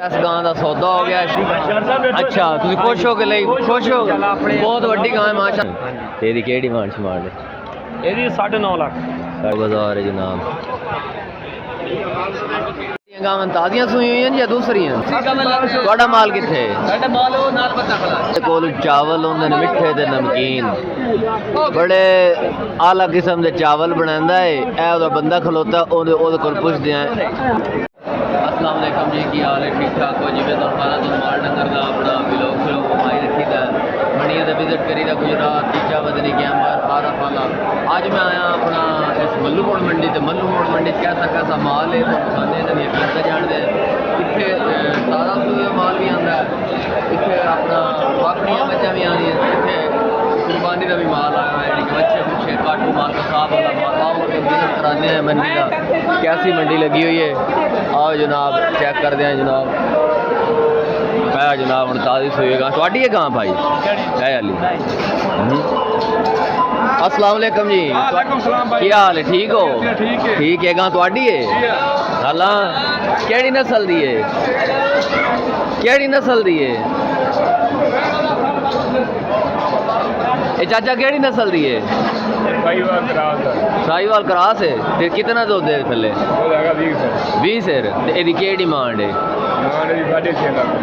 इस गां का सौदा हो गया। अच्छा तुम खुश हो के लिए खुश हो? बहुत वड्डी गां है माशाअल्लाह। तेरी केड़ी डिमांड शमांड है? ਇਹਦੀ 9.5 ਲੱਖ बाजार है जनाब। गावां ताज़ियां सूई हुई हैं या दूसरियां? ਤੁਹਾਡਾ माल किथे? ਸਾਡਾ ਮਾਲ ਉਹ ਨਾਲ ਪੱਤਾ ਖਲਾ कोल चावल होंदे ने मिठे ते नमकीन, बड़े आला किस्म दे चावल बनांदा है। ए ओदा बंदा खलोता ओदे कोल पुछदे हैं। अस्सलाम वालेकुम जी, की हाल है? ठीक ठाक हो? जिवें तुहानू पता तो माल डंगर दा अपना व्लॉग कमाई रखीदा, मंडियां ते विजिट करीदा, गुजरात तीजा बदनी कैंबर आरा फाला। अज मैं आया अपना इस मल्लू मोड़ मंडी, ते मल्लू मोड़ मंडी कैसा कैसा माल है खाने ते करते जानते। इत्थे ताज़ा सूए माल भी आंदा है, इत्थे अपना बाकड़ियां मच्छां भी आंदियां, इत्थे कुर्बानी का भी माल आया है, बच्चे पुछे काटू माल कसाब वाला माल। आओ विजिट कराने हैं मंडी का, कैसी मंडी लगी हुई है। आओ जनाब चेक कर दें जनाब। मैं जनाब हम ताज़ी सूएगा थोड़ी है गां भाई है अली। अस्सलाम वालेकुम जी, की हाल है? ठीक हो? ठीक है। गां थोड़ी है? हालां केड़ी नस्ल दी है? केड़ी नस्ल दी है? ए चाचा केड़ी नस्ल दी है? साहिवाल क्रॉस है। फिर कितना दूध है थले? 20 है। एदी केड़ी डिमांड है?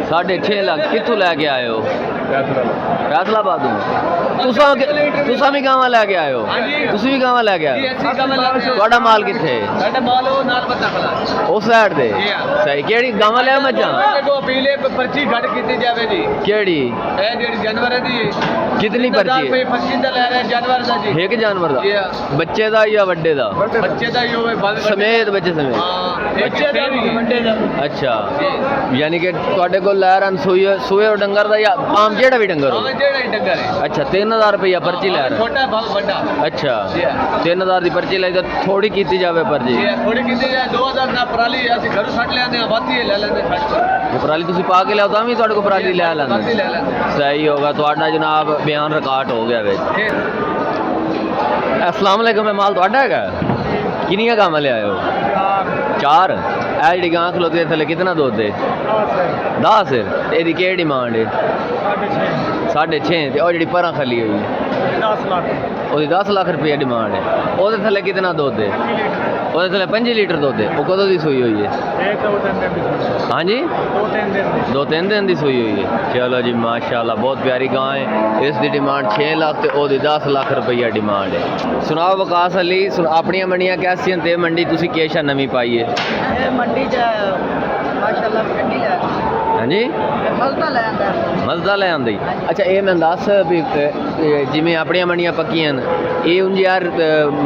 6.5 लाख। कित्थों लैके आए हो? फैसलाबाद। तुसा भी गावां लैके आए हो? तुसी भी गावां लैके आए हो? ਤੁਹਾਡਾ ਮਾਲ ਕਿੱਥੇ? ਸਾਡਾ ਮਾਲ ਉਹ ਨਾਲ ਪੱਤਾ ਖਲਾ ਉਸ ਸਾਈਡ ਤੇ। ਸਹੀ। ਕਿਹੜੀ ਗਾਵਾਂ ਲਿਆ ਮੱਝਾਂ? ਕੋ ਪੀਲੇ ਪਰਚੀ ਘੱਟ ਕੀਤੀ ਜਾਵੇ ਜੀ। ਕਿਹੜੀ? ਇਹ ਜਿਹੜੀ ਜਾਨਵਰ ਹੈ ਦੀ ਕਿਤਨੀ ਪਰਚੀ ਹੈ? ਪਰਚੀ ਦਾ ਲੈ ਰਿਹਾ ਜਾਨਵਰ ਦਾ ਜੀ। ਇੱਕ ਜਾਨਵਰ ਦਾ? ਬੱਚੇ ਦਾ ਜਾਂ ਵੱਡੇ ਦਾ? ਬੱਚੇ ਦਾ ਹੀ ਹੋਵੇ ਸਮੇਤ ਬੱਚੇ ਸਮੇਤ? ਹਾਂ ਬੱਚੇ ਦਾ ਵੀ ਵੱਡੇ ਦਾ। ਅੱਛਾ ਯਾਨੀ ਕਿ ਤੁਹਾਡੇ ਕੋਲ ਲੈ ਰਨ ਸੂਏ ਡੰਗਰ ਦਾ ਜਾਂ ਆਮ ਜਿਹੜਾ ਵੀ ਡੰਗਰ ਹੋ? ਹਾਂ ਜਿਹੜਾ ਹੀ ਡੰਗਰ ਹੈ। ਅੱਛਾ 3000 ਰੁਪਇਆ ਪਰਚੀ ਲੈ ਰਹੇ? ਛੋਟਾ ਭਾਗ ਵੱਡਾ। ਅੱਛਾ 3000 ਦੀ ਪਰਚੀ ਲਈ ਤਾਂ ਥੋੜੀ ਕੀਤੀ ਜਾਵੇ ਪਰਚੀ? ਥੋੜੀ ਕੀਤੀ ਜਾਏ। 2000 ਦਾ ਪਰਾਲੀ ਅਸੀਂ ਘਰੋਂ ਛੱਡ ਲੈਂਦੇ ਆ, ਵਾਧੀ ਲੈ ਲੈਂਦੇ ਛੱਡ। ਜੇ ਪਰਾਲੀ ਤੁਸੀਂ ਪਾ ਕੇ ਲਿਆਓ ਤਾਂ ਵੀ ਤੁਹਾਡੇ ਕੋਲ ਪਰਾਲੀ ਲੈ ਲੈਂਦੇ? ਵਾਧੀ ਲੈ ਲੈਂਦੇ। ਸਹੀ ਹੋਗਾ ਤੁਹਾਡਾ ਜਨਾਬ ਬਿਆਨ ਰਿਕਾਰਡ ਹੋ ਗਿਆ ਵਿੱਚ। अस्सलाम वालेकुम। मैं माल ਤੁਹਾਡਾ ਹੈਗਾ? ਕਿੰਨੀਆਂ ਗਾਵਾਂ ਲਿਆਏ ਹੋ? 4। ਇਹ ਜਿਹੜੀ ਗਾਂ ਖਲੋਤੀ ਹੈ ਥੱਲੇ ਕਿੰਨਾ ਦੁੱਧ ਹੈ? 10 ਹੈ। ਇਹਦੀ ਕੀ ਡਿਮਾਂਡ ਹੈ? 6.5। ਤੇ ਉਹ ਜਿਹੜੀ ਪਰਾਂ ਖਾਲੀ ਹੋਈ 10 ਲੱਖ ਉਹਦੀ 10 ਲੱਖ ਰੁਪਏ ਡਿਮਾਂਡ ਹੈ। ਉਹਦੇ ਥੱਲੇ ਕਿੰਨਾ ਦੁੱਧ ਹੈ? ਉਹਦੇ ਥੱਲੇ 5 ਲੀਟਰ ਦੁੱਧ ਹੈ। ਉਹ ਕਦੋਂ ਦੀ ਸੂਈ ਹੋਈ ਹੈ? ਹਾਂਜੀ 2-3 दिन ਦੀ ਸੂਈ ਹੋਈ ਹੈ। ਚਲੋ ਜੀ ਮਾਸ਼ਾਅੱਲਾ ਬਹੁਤ ਪਿਆਰੀ ਗਾਂ ਹੈ। ਇਸ ਦੀ ਡਿਮਾਂਡ 6 ਲੱਖ ਤੇ ਉਹਦੀ 10 ਲੱਖ ਰੁਪਈਆ ਡਿਮਾਂਡ ਹੈ। ਸੁਣਾਓ ਵਕਾਸ ਅਲੀ, ਆਪਣੀਆਂ ਮੰਡੀਆਂ ਕੈਸੀਆਂ ਤੇ ਮੰਡੀ ਤੁਸੀਂ ਕੇਸ਼ਾ ਨਵੀਂ ਪਾਈ ਹੈ? ਇਹ ਮੰਡੀ ਚ ਮਾਸ਼ਾਅੱਲਾ ਗੱਡੀ ਲੈ ਹਾਂਜੀ ਮਜ਼ਦਾ ਲੈ ਆਂਦੀ। ਅੱਛਾ ਇਹ ਮੈਂ ਦੱਸ ਵੀ ਜਿਵੇਂ ਆਪਣੀਆਂ ਮੰਡੀਆਂ ਪੱਕੀਆਂ ਨੇ ਇਹ ਉਂਝ ਯਾਰ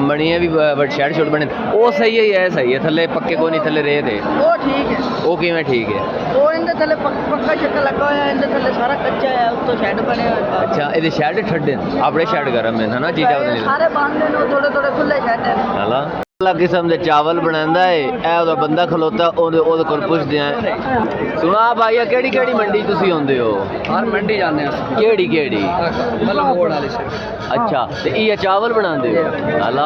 ਮੰਡੀਆਂ ਵੀ ਸ਼ੈਡ ਛੋਟ ਬਣੇ ਉਹ ਸਹੀ ਹੈ? ਇਹ ਸਹੀ ਹੈ ਥੱਲੇ ਪੱਕੇ ਕੋਈ ਨਹੀਂ ਥੱਲੇ ਰੇ ਦੇ? ਉਹ ਠੀਕ ਹੈ। ਉਹ ਕਿਵੇਂ ਠੀਕ ਹੈ? ਉਹ ਇਹਦੇ ਥੱਲੇ ਪੱਕਾ ਚੱਕਾ ਲੱਗਾ ਹੋਇਆ, ਇਹਦੇ ਥੱਲੇ ਸਾਰਾ ਕੱਚਾ ਹੈ, ਉੱਤੋਂ ਸ਼ੈੱਡ ਬਣਿਆ ਹੋਇਆ। ਅੱਛਾ ਇਹਦੇ ਸ਼ੈਡ ਠੱਡੇ ਆਪਣੇ ਸ਼ੈਡ ਗਰਮ ਹੈ ਨਾ ਚੀਜ਼ਾਂ ਸਾਰੇ ਬੰਦੇ ਨੂੰ ਥੋੜੇ ਥੋੜੇ ਖੁੱਲੇ ਸ਼ੈੱਡ ਹੈ। ਹਾਲਾ अलग किस्म के चावल बनांदा है। ए ओदा बंदा खलोता ओदे कोल पुछदे हैं। सुना भाई केड़ी केड़ी मंडी तुसी होंदे हो? हर मंडी जाने केड़ी केड़ी? मतलब मोड़ वाली से। अच्छा ते ये चावल बनांदे हो? हाला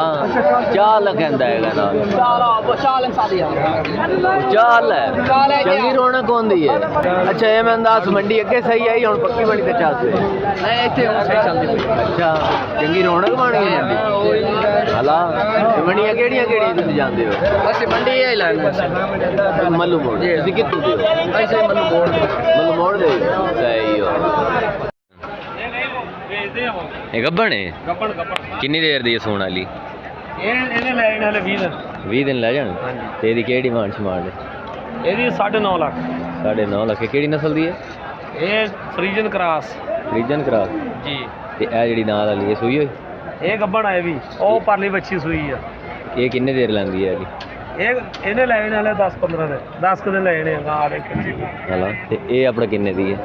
चाल कहंदा हैगा ना? चाल है चंगी रौनक होंदी है। अच्छा ये मैं दस मंडी अगे सही आई हुण पक्की बनी ते चलदे नहीं इत्थे हुण सही चलदी पई। अच्छा चंगी रौनक बन गई मंडी। हाला मंडियां केड़ियां केड़ियां तुसीं जांदे हो? बस मंडी यही लाना मल्लू मोड़ जी तुसीं कित्थों दे हो? ऐसे मल्लू मोड़ दे सही हो। ਇਹ ਗੱਬਣ ਹੈ? ਗੱਪਣ ਕਿੰਨੀ ਦੇਰ ਦੀ ਹੈ ਸੂਣ ਵਾਲੀ? ਇਹਨੇ ਲੈ ਜਾਣੇ ਹਲੇ 20 ਦਿਨ ਲੈ ਜਾਣ। ਤੇ ਇਹਦੀ ਕਿਹੜੀ ਡਿਮਾਂਡ ਸ਼ਮਾਂਡ ਹੈ? ਇਹਦੀ 9.5 ਲੱਖ। 9.5 ਲੱਖ। ਕਿਹੜੀ ਨਸਲ ਦੀ ਹੈ? ਇਹ ਫਰੀਜਨ ਕਰਾਸ ਜੀ। ਤੇ ਇਹ ਜਿਹੜੀ ਨਾਲ ਵਾਲੀ ਹੈ ਸੂਈ ਹੋਈ? ਇਹ ਗੱਬਣ ਆਏ ਵੀ ਉਹ ਪਰਲੀ ਬੱਚੀ ਸੂਈ ਆ। ਇਹ ਕਿੰਨੇ ਦੇਰ ਲੈਂਦੀ ਹੈ ਇਹਦੀ? ਇਹਨੇ ਲੈ ਜਾਣੇ ਹਲੇ 10-15 ਦਿਨ 10 ਦਿਨ ਲੈ ਜਾਣੇ ਆ ਆਲੇ ਕੱਚੀ। ਹਾਲਾ ਤੇ ਇਹ ਆਪਣਾ ਕਿੰਨੇ ਦੀ ਹੈ?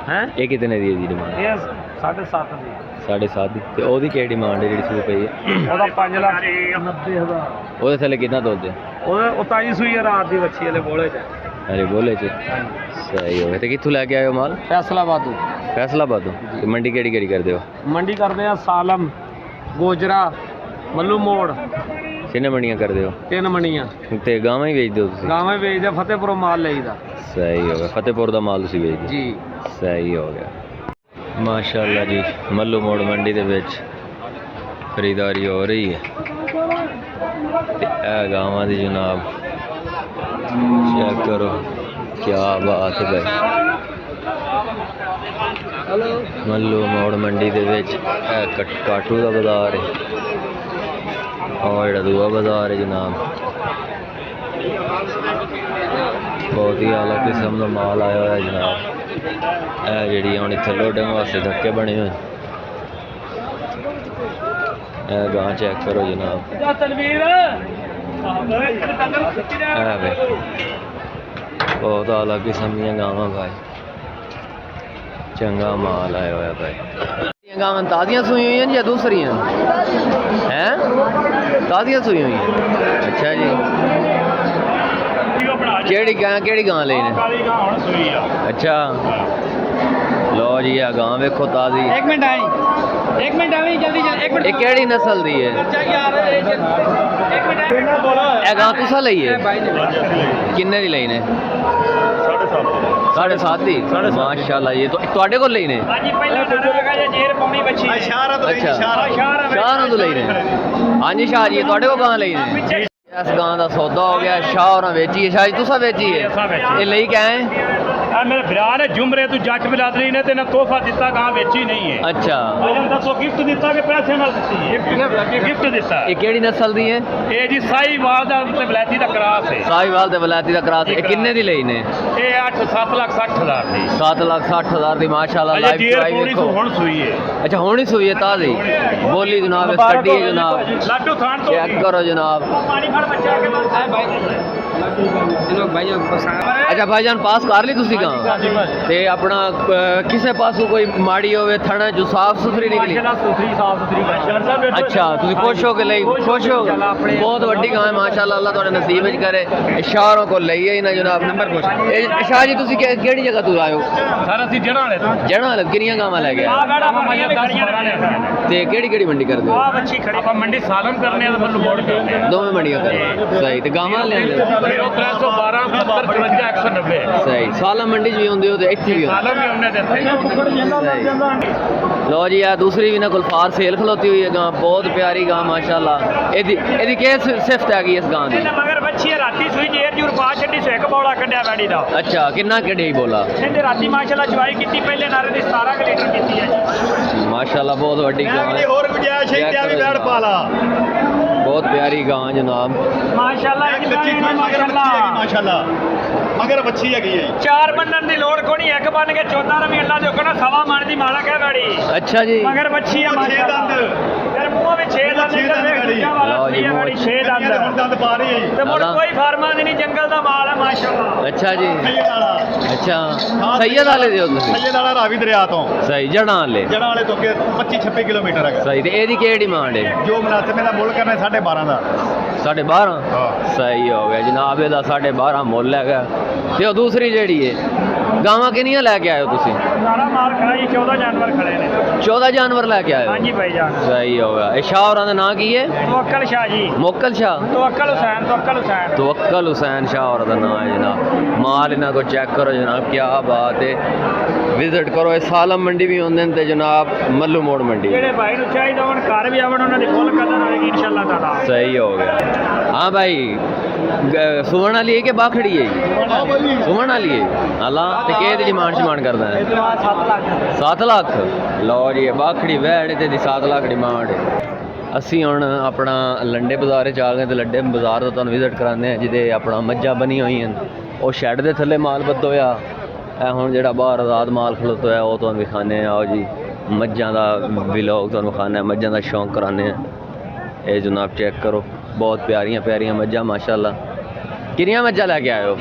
ਹੈ ਇਹ ਕਿਤਨੇ ਦੀ ਹੈ ਜੀ ਡਿਮਾਂਡ? ਇਹ 7.5 ਦੀ। 7.5 ਦੀ। ਤੇ ਉਹਦੀ ਕੀ ਡਿਮਾਂਡ ਹੈ ਜਿਹੜੀ ਸੂਈ ਪਈ ਹੈ? ਉਹਦਾ 5,90,000। ਉਹਦੇ ਥੱਲੇ ਕਿੰਨਾ ਦੁੱਧ ਹੈ? ਉਹ ਤਾਜੀ ਸੂਈ ਆ ਰਾਤ ਦੀ ਬੱਚੀ ਹਲੇ ਬੋਲੇ ਚ। ਅਰੇ ਬੋਲੇ ਚ ਸਹੀ ਹੋ ਗਿਆ। ਤੇ ਕਿੱਥੋਂ ਲੈ ਕੇ ਆਏ ਹੋ ਮਾਲ? ਫੈਸਲਾਬਾਦੋਂ। ਤੇ ਮੰਡੀ ਕਿਹੜੀ ਕਰਦੇ ਹੋ? ਮੰਡੀ ਕਰਦੇ ਆ ਸਾਲਮ, ਗੋਜਰਾ, ਮੱਲੂ ਮੋੜ, ਕਿੰਨੇ ਮੰਡੀਆਂ ਕਰਦੇ ਹੋ? 3 ਮੰਡੀਆਂ ਤੇ ਗਾਵਾਂ ਹੀ ਵੇਚਦੇ ਹੋ ਤੁਸੀਂ? ਗਾਵਾਂ ਵੇਚਦੇ, ਫਤਿਹਪੁਰੋਂ ਮਾਲ ਲਈਦਾ। ਸਹੀ ਹੋ ਗਿਆ, ਫਤਿਹਪੁਰ ਦਾ ਮਾਲ ਤੁਸੀਂ ਵੇਚਦੇ? ਜੀ। ਸਹੀ ਹੋ ਗਿਆ ਮਾਸ਼ਾਅੱਲਾ ਜੀ। ਮੱਲੂ ਮੋੜ ਮੰਡੀ ਦੇ ਵਿੱਚ ਖਰੀਦਦਾਰੀ ਹੋ ਰਹੀ ਹੈ ਤੇ ਇਹ ਗਾਵਾਂ ਦੀ ਜਨਾਬ ਚੈੱਕ ਕਰੋ, ਕਿਆ ਬਾਤ ਹੈ। ਮੱਲੂ ਮੋੜ ਮੰਡੀ ਦੇ ਵਿੱਚ ਇਹ ਕਾਟੂ ਦਾ ਬਾਜ਼ਾਰ ਹੈ और ਜਿਹੜਾ ਦੂਆ ਬਾਜ਼ਾਰ ਹੈ ਜਨਾਬ, ਬਹੁਤ ਹੀ ਆਲਾ ਕਿਸਮ ਦਾ ਮਾਲ ਆਇਆ ਹੋਇਆ ਜਨਾਬ। ਇਹ ਜਿਹੜੀ ਹੁਣ ਇੱਥੇ ਲੋਡਿੰਗ ਵਾਸਤੇ ਧੱਕੇ ਬਣੇ ਹੋਏ, ਇਹ ਗਾਂ ਚੈੱਕ ਕਰੋ ਜਨਾਬ। ਇਹ ਵੇ ਬਹੁਤ ਆਲਾ ਕਿਸਮ ਦੀਆਂ ਗਾਵਾਂ ਭਾਈ, ਚੰਗਾ ਮਾਲ ਆਇਆ ਹੋਇਆ ਭਾਈ। ਗਾਵਾਂ ਤਾਜ਼ੀਆਂ ਸੂਈ ਹੋਈਆਂ ਜਾਂ ਦੂਸਰੀਆਂ हैं? ताज़ियां सूई हुई हैं। अच्छा जी। केड़ी गां लेने? अच्छा लो जी, आ गां वेखो ताज़ी। एक मिनट आई जल्दी ये केड़ी नस्ल दी है? ए गां तुसा लई है? किन्ने दी लई ने? 7.5 दी। माशाल्लाह, ये तो तुहाडे कोल लई ने? हां जी, पहला नर लगा जे जेर पौनी बच्ची। अच्छा, शाह तो लई ने। हां जी शाह जी, तुहाडे कोल गां लई ने? इस गां दा सौदा हो गया, शाह होरां वेची है। शाह जी तुसा वेची है? ये लई क्या है? मेरे भरा ने जुमरे तू जट बिरादरी ने तेना तोहफा दिता, गां बेची नहीं है। अच्छा, दसो गिफ्ट दिता कि पैसे नाल दित्ती? गिफ्ट दिता। ये केड़ी नस्ल दी है? ये जी साहीवाल दा ते वलैती दा क्रॉस है। साहीवाल ते वलैती दा क्रॉस। ये किन्ने दी लई ने? ये 7,60,000 दी। 7,60,000 दी। माशाल्लाह, लाइव प्राइस देखो। हुण सूई है। अच्छा, हुण ही सूई है ताज़ी। बोली जनाब, इस कड्डी है जनाब, लाडू थान तो चेक करो जनाब। पानी फड़ बच्चा के अच्छा भाईजान, पास कर ली तुसी गां ते अपना किसे पासों कोई माड़ी होवे थणा जो साफ सुथरी निकली? अच्छा, तुसी खुश हो के लई? खुश हो? बहुत वड्डी गां है माशाल्लाह, अल्लाह तुहाडे नसीब विच करे। शहरों को लई है ना जनाब। नंबर पूछ शाह जी, तुसी केड़ी जगह तो आए हो? सर असि जड़ा वाले तो। जड़ा वाले किन्नियां गावां ले गए? ते केड़ी मंडी करदे हो? आ बच्ची खड़ी ਆਪਾਂ ਮੰਡੀ ਸਾਲਮ ਕਰਨੇ ਆ ਤੇ ਮੱਲੂ ਮੋੜ ਕਰਨੇ ਆ। ਦੋਵੇਂ ਮੰਡੀਆਂ ਕਰਦੇ। ਸਹੀ। ਤੇ ਗਾਵਾਂ ਲੈ ਆਂਦੇ? 312 70 54 190। सही। सालम मंडी भी होंगे तो इतने भी सालम भी हमने लो जी। आ दूसरी भी ना गुलफार सेल खलोती हुई है गां, बहुत प्यारी गां माशाल्लाह। एदी क्या सिफत हैगी इस गां दी? मगर बच्ची राती सुई जेर जूर पा छड्डी, सो एक बौला कड्या बैडी दा। अच्छा, किन्ना कड्डी बोला? इहदे राती माशाल्लाह चवाई कीती, पहले नारे दी 17 लीटर कीती है माशाल्लाह, बहुत वड्डी गां है। और गुंजाइश है कि भी बैठ पाला। बहुत प्यारी गां जनाब माशाल्लाह। माशाल्लाह मगर बच्ची है चार बनन दी लोड़ कोनी, एक बन के 14 रवि अल्लाह दे हुक्म सवा मन दी मालक है गाड़ी। अच्छा जी। मगर बच्ची है माशाल्लाह। तेरे मुंह में 6 दंद है गाड़ी, 6 दंद पा रही है ते मुड़ कोई फार्मा दी नहीं, जंगल दा माल है माशाल्लाह। अच्छा जी। अच्छा, सैयद वाले दियो तुसी? सैयद वाला रावी दरिया तो। सही। जड़ा वाले तो 25-26 किलोमीटर है। सही। ते एदी केड़ी डिमांड है? जो मुनासिब दा मुल करना 12.5 दा। 12.5? सही हो गया जनाब, ਇਹਦਾ 12.5 ਮੁੱਲ ਹੈਗਾ। ਤੇ ਉਹ ਦੂਸਰੀ ਜਿਹੜੀ ਹੈ ਗਾਵਾਂ ਕਿੰਨੀਆਂ ਲੈ ਕੇ ਆਏ ਹੋ ਤੁਸੀਂ? ਸਾਰਾ ਮਾਲ ਖੜਾ ਜੀ, 14 ਜਾਨਵਰ ਖੜੇ ਨੇ। 14 ਜਾਨਵਰ ਲੈ ਕੇ ਆਏ ਹੋ? ਹਾਂਜੀ ਭਾਈ ਜਾਨ। ਸਹੀ ਹੋ ਗਿਆ। ਇਹ ਸ਼ਾਹ ਹੋਰਾਂ ਦਾ ਨਾਂ ਕੀ ਹੈ? ਤਵੱਕਲ ਸ਼ਾਹ ਜੀ। ਮੁੱਕਲ ਸ਼ਾਹ? ਤਵੱਕਲ ਹੁਸੈਨ। तवक्कल हुसैन शाह और का नाम है जनाब। माल इन्हों को चेक करो जनाब, क्या बात है। विजिट करो। ये सालम मंडी भी होंगे ते जनाब मल्लू मोड़ मंडी। भाई चाहिए होण घर भी आवन, उन्हां दी फुल कदर होएगी इंशाअल्लाह ताला। सही हो गया। हाँ भाई, सुवर्ण वाली है कि बाखड़ी है? सुवर्ण वाली है। अल्लाह ते के दी डिमांड करदा है? 7 लाख। 7 लाख। लो जी, बाखड़ी वैड़ ते दी 7 लाख डिमांड है। ਅਸੀਂ ਹੁਣ ਆਪਣਾ ਲੰਡੇ ਬਾਜ਼ਾਰ 'ਚ ਆ ਗਏ ਤੇ ਲੰਡੇ ਬਾਜ਼ਾਰ ਦਾ ਤੁਹਾਨੂੰ ਵਿਜ਼ਿਟ ਕਰਾਉਂਦੇ ਹਾਂ, ਜਿਹਦੇ ਆਪਣਾ ਮੱਝਾਂ ਬਣੀ ਹੋਈਆਂ ਉਹ ਸ਼ੈੱਡ ਦੇ ਥੱਲੇ ਮਾਲ ਬੱਧ ਹੋਇਆ। ਇਹ ਹੁਣ ਜਿਹੜਾ ਬਾਹਰ ਆਜ਼ਾਦ ਮਾਲ ਖਲੋਤਾ ਹੋਇਆ ਉਹ ਤੁਹਾਨੂੰ ਵਿਖਾਉਂਦੇ ਹਾਂ। ਆਓ ਜੀ, ਮੱਝਾਂ ਦਾ ਵਲੌਗ ਤੁਹਾਨੂੰ ਵਿਖਾਉਂਦੇ ਹਾਂ, ਮੱਝਾਂ ਦਾ ਸ਼ੌਂਕ ਕਰਾਉਂਦੇ ਹਾਂ। ਇਹ ਜਨਾਬ ਚੈੱਕ ਕਰੋ, ਬਹੁਤ ਪਿਆਰੀਆਂ ਪਿਆਰੀਆਂ ਮੱਝਾਂ ਮਾਸ਼ਾਅੱਲਾ। ਕਿੰਨੀਆਂ ਮੱਝਾਂ ਲੈ ਕੇ ਆਏ ਹੋ?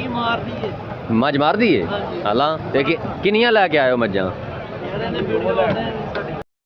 ਮੱਝ ਮਾਰਦੀ ਹੈ ਹਾਲਾਂ ਤੇ ਕਿੰਨੀਆਂ ਲੈ ਕੇ ਆਏ ਹੋ ਮੱਝਾਂ?